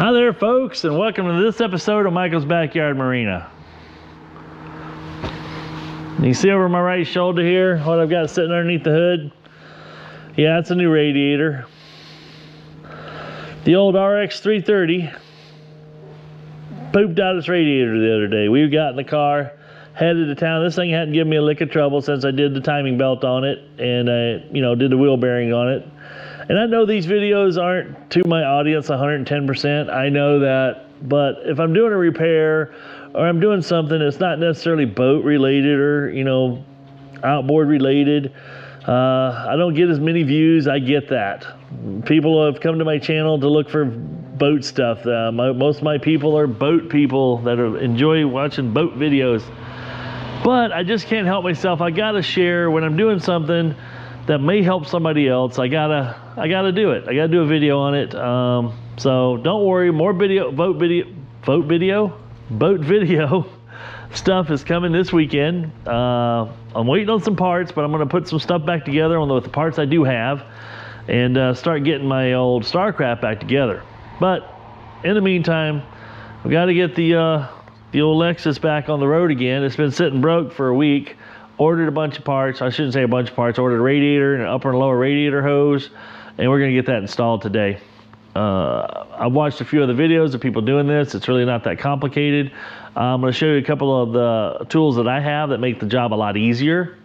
Hi there, folks, and welcome to this episode of Michael's Backyard Marina. You see over my right shoulder here what I've got sitting underneath the hood? Yeah, it's a new radiator. The old RX330 pooped out its radiator the other day. We got in the car, headed to town. This thing hadn't given me a lick of trouble since I did the timing belt on it and I, did the wheel bearing on it. And I know these videos aren't to my audience 110%. I know that, but if I'm doing a repair or I'm doing something that's not necessarily boat related or, outboard related, I don't get as many views. I get that. People have come to my channel to look for boat stuff. Most of my people are boat people that enjoy watching boat videos. But I just can't help myself. I gotta share when I'm doing something that may help somebody else. I gotta do it. I gotta do a video on it. So don't worry, more boat video stuff is coming this weekend. I'm waiting on some parts, but I'm gonna put some stuff back together with the parts I do have and start getting my old Starcraft back together. But in the meantime, I've got to get the old Lexus back on the road again. It's been sitting broke for a week. Ordered a bunch of parts. I shouldn't say a bunch of parts. Ordered a radiator and an upper and lower radiator hose, and we're gonna get that installed today. I've watched a few other videos of people doing this. It's really not that complicated. I'm gonna show you a couple of the tools that I have that make the job a lot easier,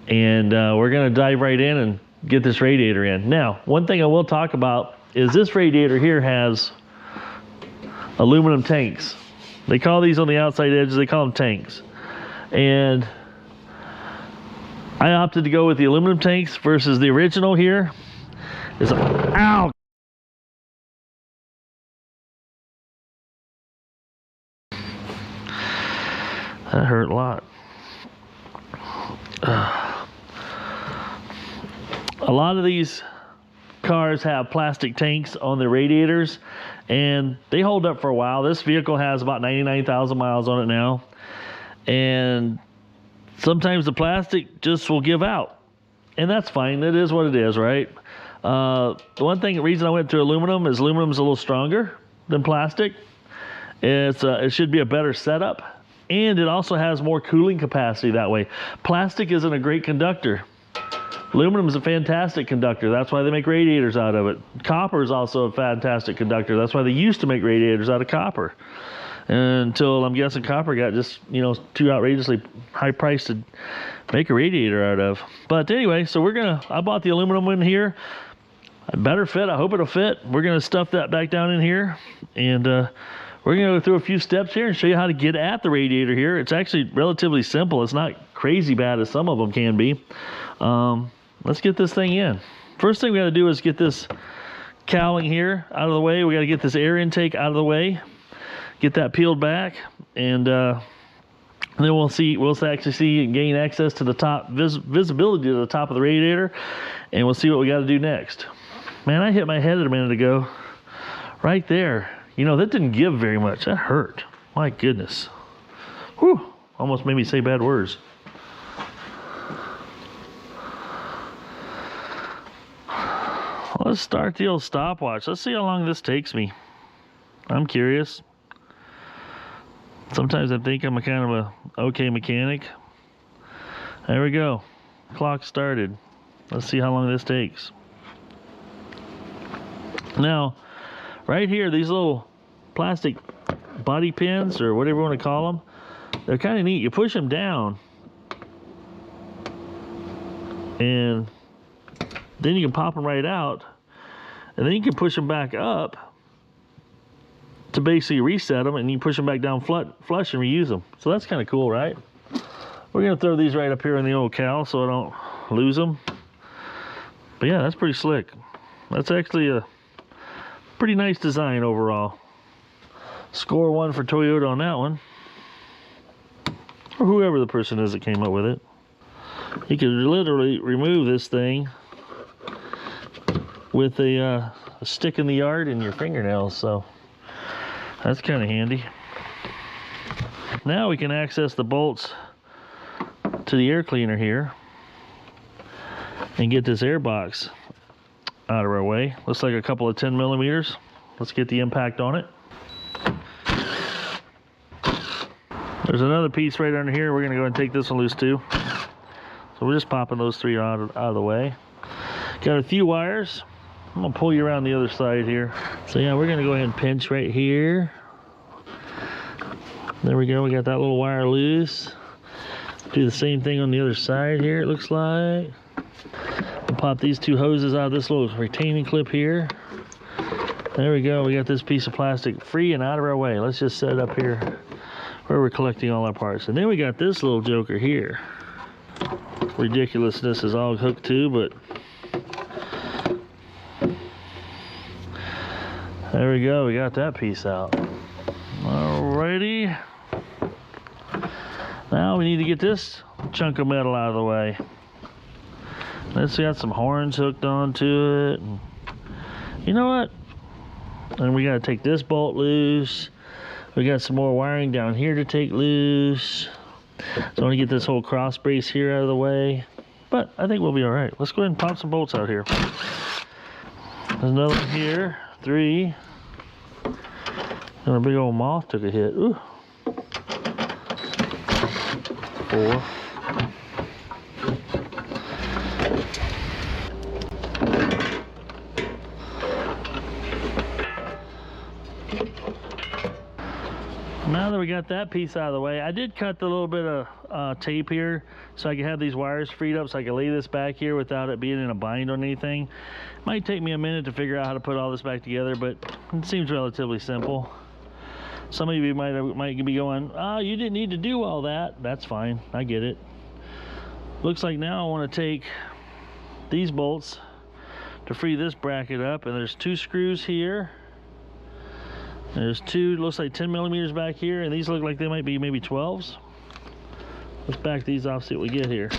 and we're gonna dive right in and get this radiator in. Now, one thing I will talk about is this radiator here has aluminum tanks. They call these on the outside edges, they call them tanks. And I opted to go with the aluminum tanks versus the original here. Ow! That hurt a lot. A lot of these cars have plastic tanks on their radiators and they hold up for a while. This vehicle has about 99,000 miles on it now. And sometimes the plastic just will give out, and that's fine. It is what it is, right? The reason I went to aluminum is aluminum's a little stronger than plastic. It should be a better setup, and it also has more cooling capacity that way. Plastic isn't a great conductor. Aluminum is a fantastic conductor. That's why they make radiators out of it. Copper is also a fantastic conductor. That's why they used to make radiators out of copper. Until I'm guessing copper got just too outrageously high priced to make a radiator out of. But anyway, so I bought the aluminum one here. It better fit. I hope it'll fit. We're gonna stuff that back down in here, and we're gonna go through a few steps here and show you how to get at the radiator here. It's actually relatively simple. It's not crazy bad as some of them can be. Let's get this thing in. First thing we gotta do is get this cowling here out of the way. We gotta get this air intake out of the way. Get that peeled back, and then we'll actually see and gain access to the top, visibility to the top of the radiator, and we'll see what we got to do next. Man, I hit my head a minute ago, right there. That didn't give very much. That hurt. My goodness. Whew, almost made me say bad words. Let's start the old stopwatch. Let's see how long this takes me. I'm curious. Sometimes I think I'm a kind of a okay mechanic. There we go. Clock started. Let's see how long this takes. Now, right here, these little plastic body pins, or whatever you want to call them, they're kind of neat. You push them down, and then you can pop them right out, and then you can push them back up to basically reset them, and you push them back down flush and reuse them. So that's kind of cool, right? We're gonna throw these right up here in the old cowl so I don't lose them. But yeah, that's pretty slick. That's actually a pretty nice design overall. Score 1 for Toyota on that one, or whoever the person is that came up with it. You could literally remove this thing with a stick in the yard and your fingernails, so that's kind of handy. Now we can access the bolts to the air cleaner here and get this air box out of our way. Looks like a couple of 10 millimeters. Let's get the impact on it. There's another piece right under here. We're gonna go ahead and take this one loose too. So we're just popping those three out of the way. Got a few wires. I'm gonna pull you around the other side here. So yeah, we're gonna go ahead and pinch right here. There we go, we got that little wire loose. Do the same thing on the other side here, it looks like. We'll pop these two hoses out of this little retaining clip here. There we go, we got this piece of plastic free and out of our way. Let's just set it up here where we're collecting all our parts. And then we got this little joker here. Ridiculousness is all hooked to, but there we go, we got that piece out. Alrighty. Now we need to get this chunk of metal out of the way. Let's got some horns hooked onto it. You know what? And we gotta take this bolt loose. We got some more wiring down here to take loose. So I want to get this whole cross brace here out of the way. But I think we'll be alright. Let's go ahead and pop some bolts out here. There's another one here. 3. And a big old moth took a hit. Ooh. 4. Now that we got that piece out of the way, I did cut the little bit of tape here so I can have these wires freed up so I can lay this back here without it being in a bind on anything. Might take me a minute to figure out how to put all this back together, but it seems relatively simple. Some of you might be going, oh, you didn't need to do all that. That's fine, I get it. Looks like now I want to take these bolts to free this bracket up, and there's 2 screws here. There's 2, looks like 10 millimeters back here, and these look like they might be maybe 12s. Let's back these off, see what we get here.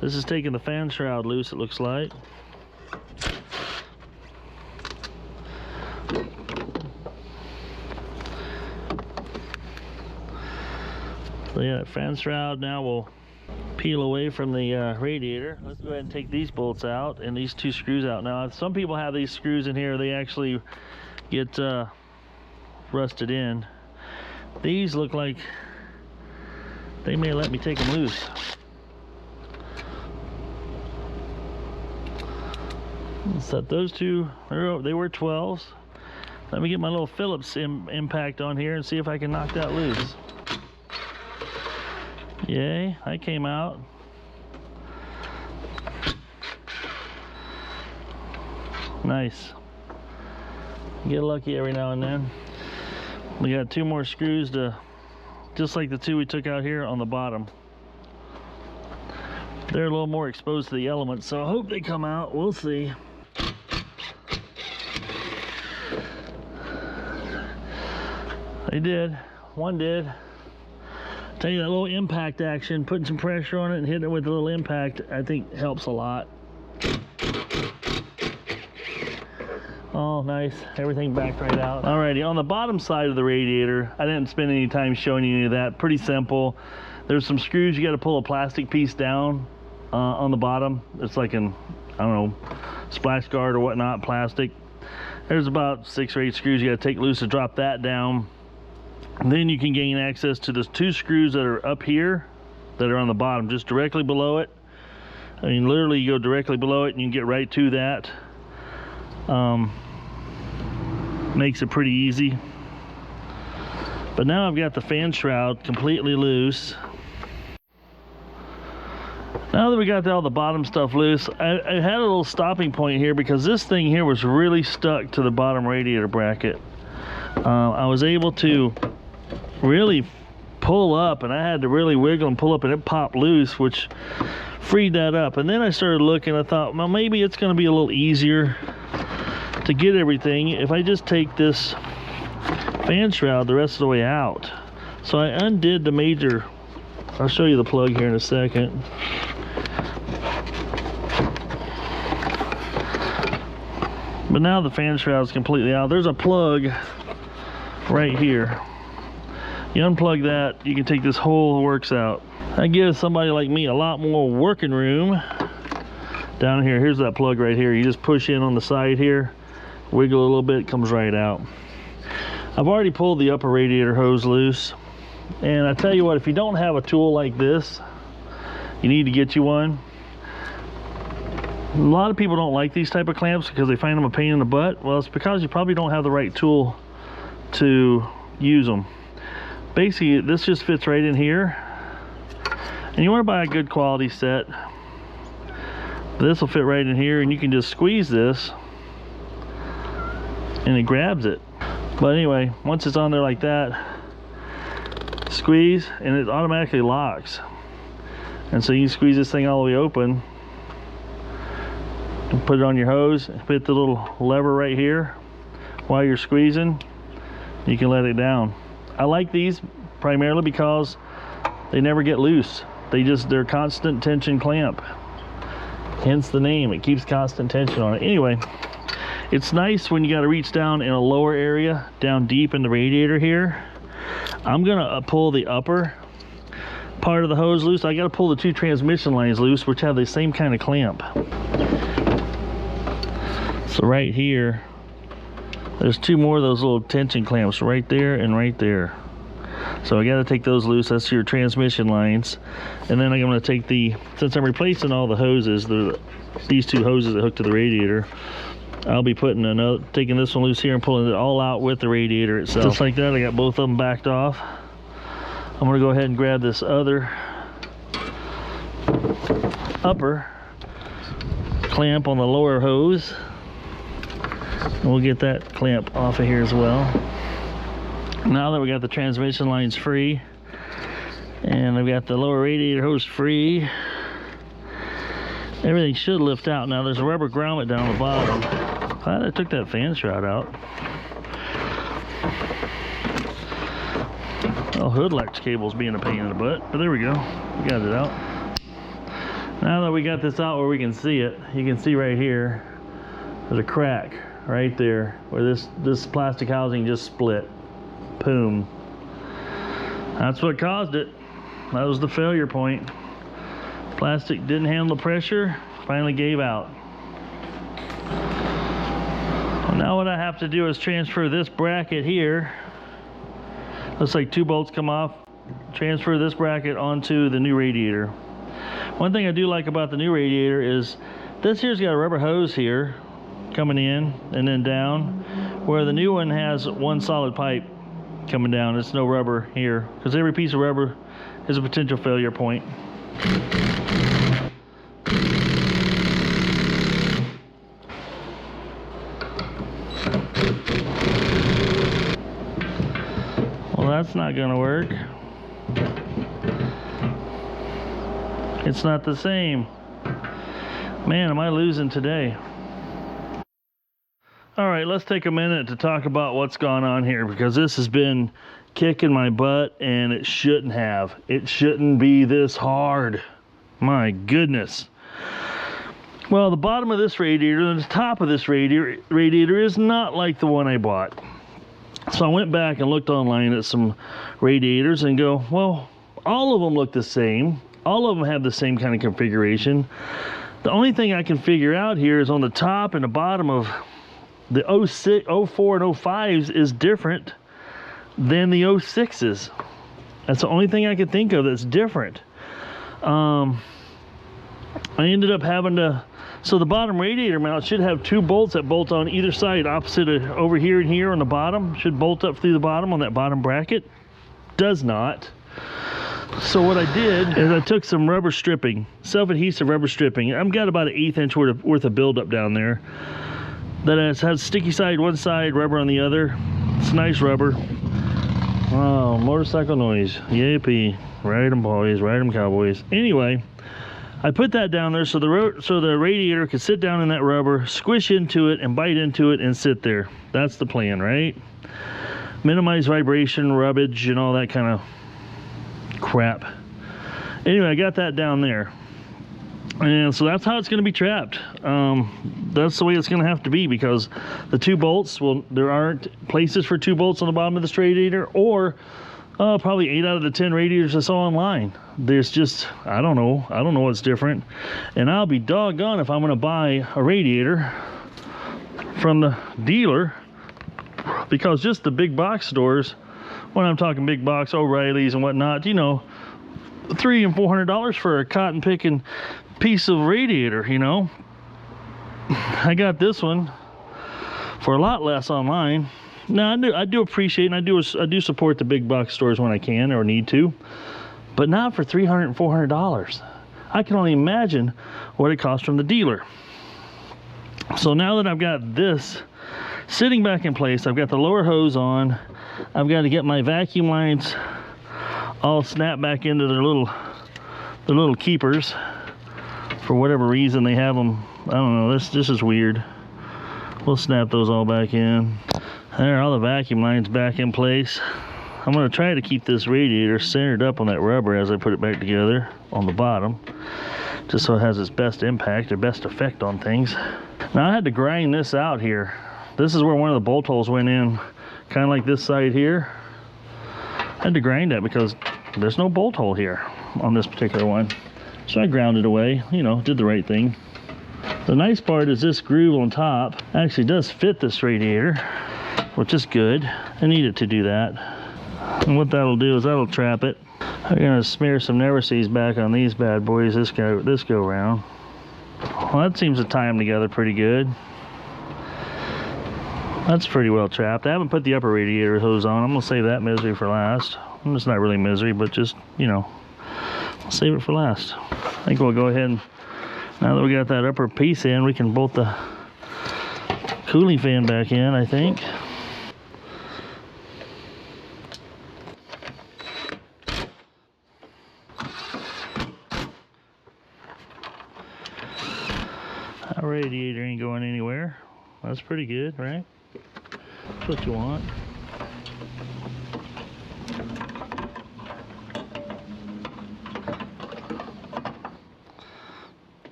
This is taking the fan shroud loose, it looks like. So yeah, that fan shroud now will peel away from the radiator. Let's go ahead and take these bolts out and these 2 screws out. Now, some people have these screws in here, they actually get rusted in. These look like they may let me take them loose. Set those 2, they were 12s. Let me get my little Phillips impact on here and see if I can knock that loose. Yay, I came out. Nice. Get lucky every now and then. We got 2 more screws to, just like the 2 we took out here on the bottom. They're a little more exposed to the elements, so I hope they come out. We'll see. They did. One did. Tell you, that little impact action, putting some pressure on it and hitting it with a little impact, I think helps a lot. Oh, nice. Everything backed right out. Alrighty, on the bottom side of the radiator, I didn't spend any time showing you any of that. Pretty simple. There's some screws. You got to pull a plastic piece down on the bottom. It's like an, I don't know, splash guard or whatnot, plastic. There's about 6 or 8 screws you got to take loose to drop that down. And then you can gain access to the 2 screws that are up here that are on the bottom, just directly below it. I mean, literally you go directly below it and you can get right to that. Makes it pretty easy. But now I've got the fan shroud completely loose. Now that we got all the bottom stuff loose, I had a little stopping point here because this thing here was really stuck to the bottom radiator bracket. I was able to really pull up, and I had to really wiggle and pull up, and it popped loose, which freed that up. And then I started looking, I thought, well, maybe it's going to be a little easier to get everything if I just take this fan shroud the rest of the way out. So I undid the major, I'll show you the plug here in a second. But now the fan shroud is completely out. There's a plug right here. You unplug that, you can take this whole works out. That gives somebody like me a lot more working room. Down here, here's that plug right here. You just push in on the side here, wiggle a little bit, it comes right out. I've already pulled the upper radiator hose loose. And I tell you what, if you don't have a tool like this, you need to get you one. A lot of people don't like these type of clamps because they find them a pain in the butt. Well, it's because you probably don't have the right tool to use them. Basically, this just fits right in here. And you want to buy a good quality set. This will fit right in here, and you can just squeeze this and it grabs it. But anyway, once it's on there like that, squeeze and it automatically locks. And so you squeeze this thing all the way open and put it on your hose, put the little lever right here. While you're squeezing, you can let it down. I like these primarily because they never get loose. They're constant tension clamp. Hence the name, it keeps constant tension on it. Anyway, it's nice when you got to reach down in a lower area, down deep in the radiator here. I'm gonna pull the upper part of the hose loose. I got to pull the two transmission lines loose, which have the same kind of clamp. So right here, there's two more of those little tension clamps right there and right there. So I got to take those loose. That's your transmission lines. And then I'm going to take since I'm replacing all the hoses, these two hoses that hook to the radiator, I'll be taking this one loose here and pulling it all out with the radiator itself. Just like that, I got both of them backed off. I'm going to go ahead and grab this other upper clamp on the lower hose. And we'll get that clamp off of here as well. Now that we got the transmission lines free and I've got the lower radiator hose free, everything should lift out. Now there's a rubber grommet down the bottom. Glad I took that fan shroud out. Well, hood latch cable's being a pain in the butt, but there we go. We got it out. Now that we got this out where we can see it, you can see right here, there's a crack right there where this plastic housing just split. Boom. That's what caused it. That was the failure point. Plastic didn't handle the pressure, finally gave out. Well, now what I have to do is transfer this bracket here. Looks like two bolts come off. Transfer this bracket onto the new radiator. One thing I do like about the new radiator is this here's got a rubber hose here coming in and then down, where the new one has one solid pipe coming down. There's no rubber here because every piece of rubber is a potential failure point. Well, that's not gonna work. It's not the same. Man, am I losing today. All right, let's take a minute to talk about what's gone on here, because this has been kicking my butt and it shouldn't have. It shouldn't be this hard. My goodness. Well, the bottom of this radiator and the top of this radiator is not like the one I bought. So I went back and looked online at some radiators and go, well, all of them look the same. All of them have the same kind of configuration. The only thing I can figure out here is on the top and the bottom of the 06, 04, and 05s is different than the 06s. That's the only thing I could think of that's different. I ended up having to, so the bottom radiator mount should have two bolts that bolt on either side, opposite of over here and here on the bottom. Should bolt up through the bottom on that bottom bracket. Does not. So what I did is I took some rubber stripping, self-adhesive rubber stripping. I've got about an 1/8 inch worth of buildup down there. That has sticky side one side, rubber on the other. It's nice rubber. Oh, motorcycle noise. Yippee. Ride 'em boys, ride 'em cowboys. Anyway, I put that down there so the radiator could sit down in that rubber, squish into it and bite into it and sit there. That's the plan, right? Minimize vibration, rubbage, and all that kind of crap. Anyway, I got that down there. And so that's how it's going to be trapped. That's the way it's going to have to be, because the two bolts, well, there aren't places for two bolts on the bottom of this radiator, or probably 8 out of the 10 radiators I saw online. There's just, I don't know what's different. And I'll be doggone if I'm going to buy a radiator from the dealer, because just the big box stores when I'm talking big box O'Reilly's and whatnot, you know, $300 and $400 for a cotton picking piece of radiator, you know. I got this one for a lot less online. Now I do appreciate, and I do support the big box stores when I can or need to, but not for $300 and $400. I can only imagine what it costs from the dealer. So now that I've got this sitting back in place, I've got the lower hose on, I've got to get my vacuum lines all snapped back into their little keepers. For whatever reason they have them, I don't know, this is weird. We'll snap those all back in. There, all the vacuum lines back in place. I'm going to try to keep this radiator centered up on that rubber as I put it back together on the bottom, just so it has its best impact or best effect on things. Now I had to grind this out here. This is where one of the bolt holes went in, kind of like this side here. I had to grind that because there's no bolt hole here on this particular one. So I ground it away, you know, did the right thing. The nice part is this groove on top actually does fit this radiator, which is good. I needed to do that. And what that'll do is that'll trap it. I'm gonna smear some Never Sees back on these bad boys this go round. Well, that seems to tie them together pretty good. That's pretty well trapped. I haven't put the upper radiator hose on. I'm gonna save that misery for last. It's not really misery, but just, you know, I'll save it for last. I think we'll go ahead and, now that we got that upper piece in, we can bolt the cooling fan back in, I think. That radiator ain't going anywhere. That's pretty good, right? That's what you want.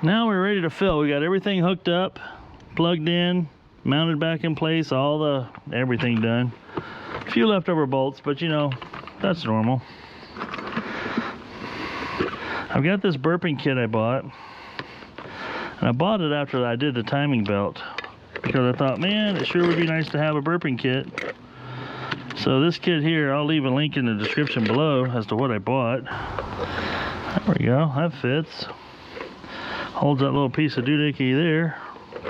Now we're ready to fill. We got everything hooked up, plugged in, mounted back in place, everything done. A few leftover bolts, but you know, that's normal. I've got this burping kit I bought, and I bought it after I did the timing belt because I thought, man, it sure would be nice to have a burping kit. So this kit here, I'll leave a link in the description below as to what I bought. There we go, that fits. Holds that little piece of doohickey there.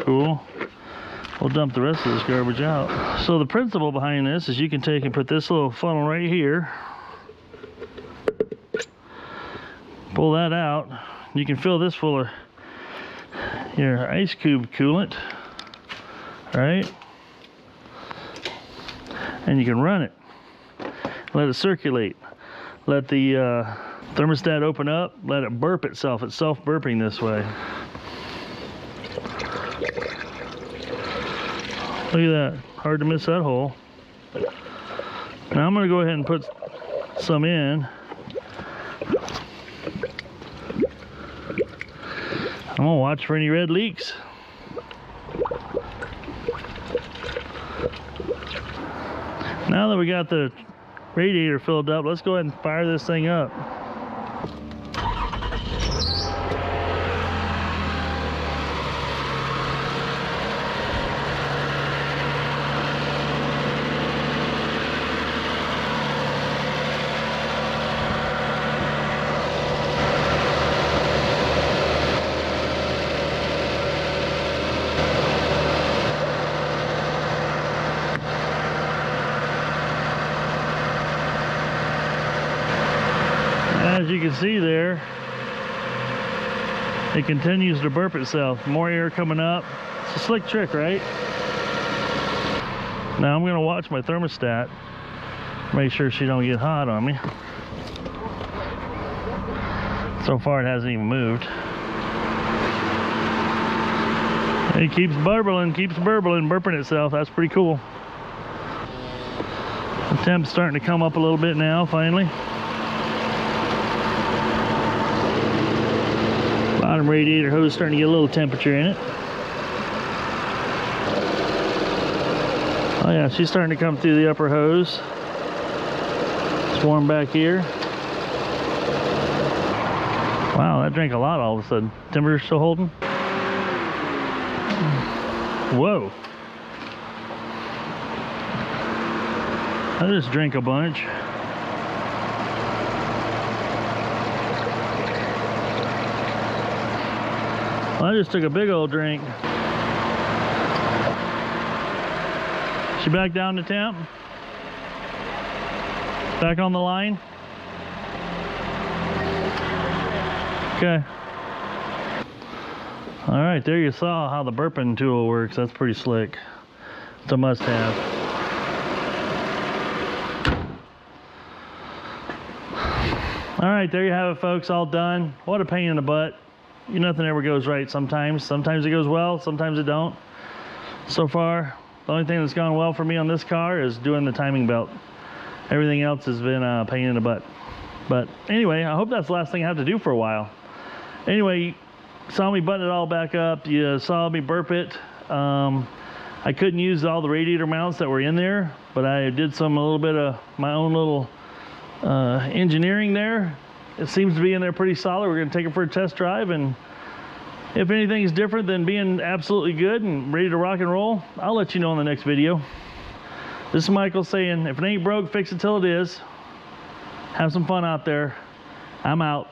Cool. We'll dump the rest of this garbage out. So the principle behind this is you can take and put this little funnel right here. Pull that out. You can fill this full of your ice cube coolant, right? And you can run it. Let it circulate. Let the thermostat open up, let it burp itself. It's self-burping this way. Look at that. Hard to miss that hole. Now I'm going to go ahead and put some in. I'm going to watch for any red leaks. Now that we got the radiator filled up, let's go ahead and fire this thing up. As you can see there, it continues to burp itself. More air coming up. It's a slick trick, right? Now I'm going to watch my thermostat, make sure she don't get hot on me. So far it hasn't even moved. It keeps burbling, burping itself. That's pretty cool. The temp's starting to come up a little bit now, finally. Bottom radiator hose starting to get a little temperature in it. Oh yeah, she's starting to come through the upper hose. It's warm back here. Wow, that drank a lot all of a sudden. Temperature's still holding? Whoa. I just drank a bunch. Well, I just took a big old drink. She back down to temp? Back on the line? Okay. All right, there you saw how the burping tool works. That's pretty slick. It's a must-have. All right, there you have it, folks. All done. What a pain in the butt. Nothing ever goes right sometimes. Sometimes it goes well, sometimes it don't. So far, the only thing that's gone well for me on this car is doing the timing belt. Everything else has been a pain in the butt. But anyway, I hope that's the last thing I have to do for a while. Anyway, you saw me button it all back up. You saw me burp it. I couldn't use all the radiator mounts that were in there, but I did a little bit of my own little engineering there. It seems to be in there pretty solid. We're going to take it for a test drive, and if anything's different than being absolutely good and ready to rock and roll, I'll let you know in the next video. This is Michael saying, if it ain't broke, fix it till it is. Have some fun out there. I'm out.